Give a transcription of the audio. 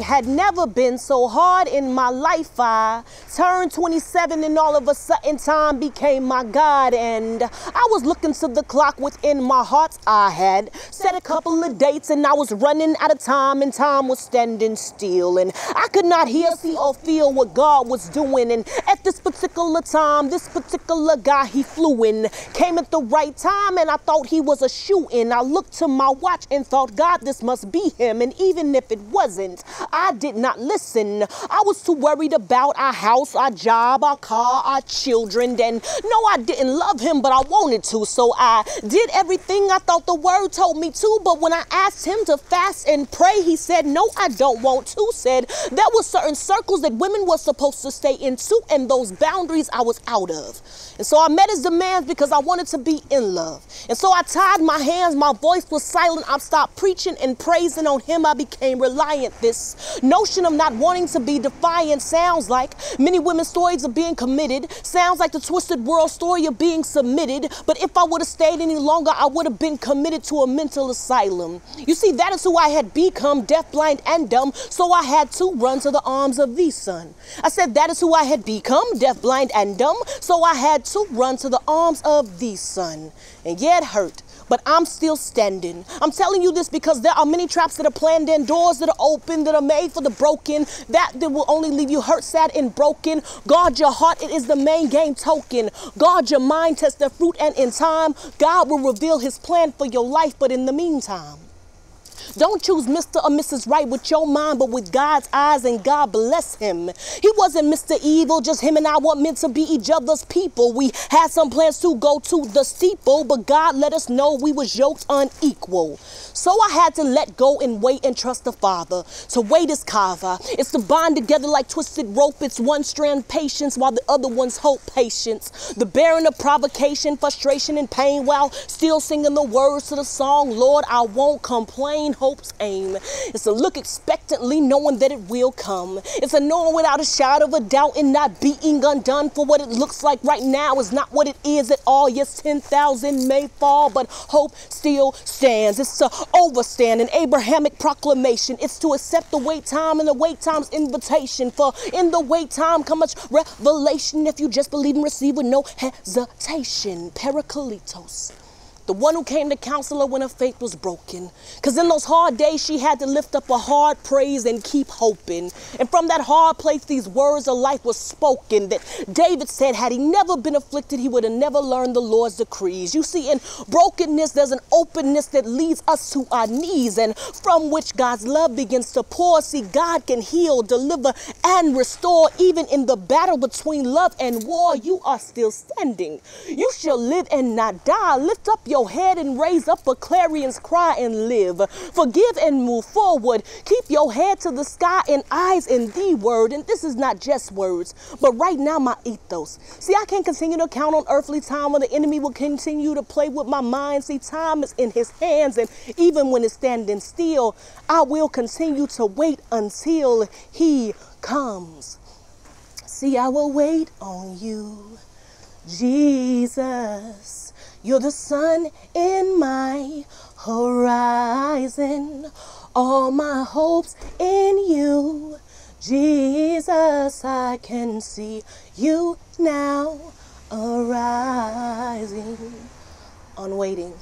had never been so hard in my life. I turned 27 and all of a sudden time became my God. And I was looking to the clock within my heart. I had set a couple of dates and I was running out of time and time was standing still. And I could not hear, see or feel what God was doing. And at this particular time, this particular guy, he flew in, came at the right time and I thought he was a shoe-in. I looked to my watch and thought, God, this must be him. And even if it wasn't, I did not listen. I was too worried about our house, our job, our car, our children. And no, I didn't love him, but I wanted to. So I did everything I thought the word told me to. But when I asked him to fast and pray, he said, no, I don't want to. Said there were certain circles that women were supposed to stay into, and those boundaries I was out of. And so I met his demands because I wanted to be in love. And so I tied my hands, my voice was silent. I stopped preaching and praising on him. I became reliant. This notion of not wanting to be defiant sounds like many women's stories of being committed. Sounds like the twisted world story of being submitted. But if I would have stayed any longer, I would have been committed to a mental asylum. You see, that is who I had become, deaf, blind, and dumb. So I had to run to the arms of the Son. I said that is who I had become, deaf, blind, and dumb. So I had to run to the arms of the Son. And yeah, it hurt, but I'm still standing. I'm telling you this because there are many traps that are planned and doors that are open, that are made for the broken, that will only leave you hurt, sad, and broken. Guard your heart, it is the main game token. Guard your mind, test the fruit, and in time, God will reveal his plan for your life. But in the meantime, don't choose Mr. or Mrs. Right with your mind, but with God's eyes, and God bless him. He wasn't Mr. Evil, just him and I were meant to be each other's people. We had some plans to go to the steeple, but God let us know we was yoked unequal. So I had to let go and wait and trust the Father. To wait is kava. It's to bind together like twisted rope. It's one strand patience while the other one's hope patience. The bearing of provocation, frustration, and pain while still singing the words to the song, Lord, I won't complain. Hope's aim. It's a look expectantly knowing that it will come. It's a knowing without a shadow of a doubt and not being undone, for what it looks like right now is not what it is at all. Yes, 10,000 may fall, but hope still stands. It's to overstand an Abrahamic proclamation. It's to accept the wait time and the wait time's invitation. For in the wait time come much revelation if you just believe and receive with no hesitation. Parakletos. The one who came to counsel her when her faith was broken. Because in those hard days, she had to lift up a hard praise and keep hoping. And from that hard place, these words of life were spoken. That David said, had he never been afflicted, he would have never learned the Lord's decrees. You see, in brokenness, there's an openness that leads us to our knees, and from which God's love begins to pour. See, God can heal, deliver, and restore. Even in the battle between love and war, you are still standing. You shall live and not die. Lift up your head and raise up a clarion's cry and live. Forgive and move forward. Keep your head to the sky and eyes in the word. And this is not just words, but right now my ethos. See, I can't continue to count on earthly time, or the enemy will continue to play with my mind. See, time is in his hands, and even when it's standing still, I will continue to wait until he comes. See, I will wait on you, Jesus. You're the sun in my horizon. All my hopes in you. Jesus, I can see you now arising. On waiting.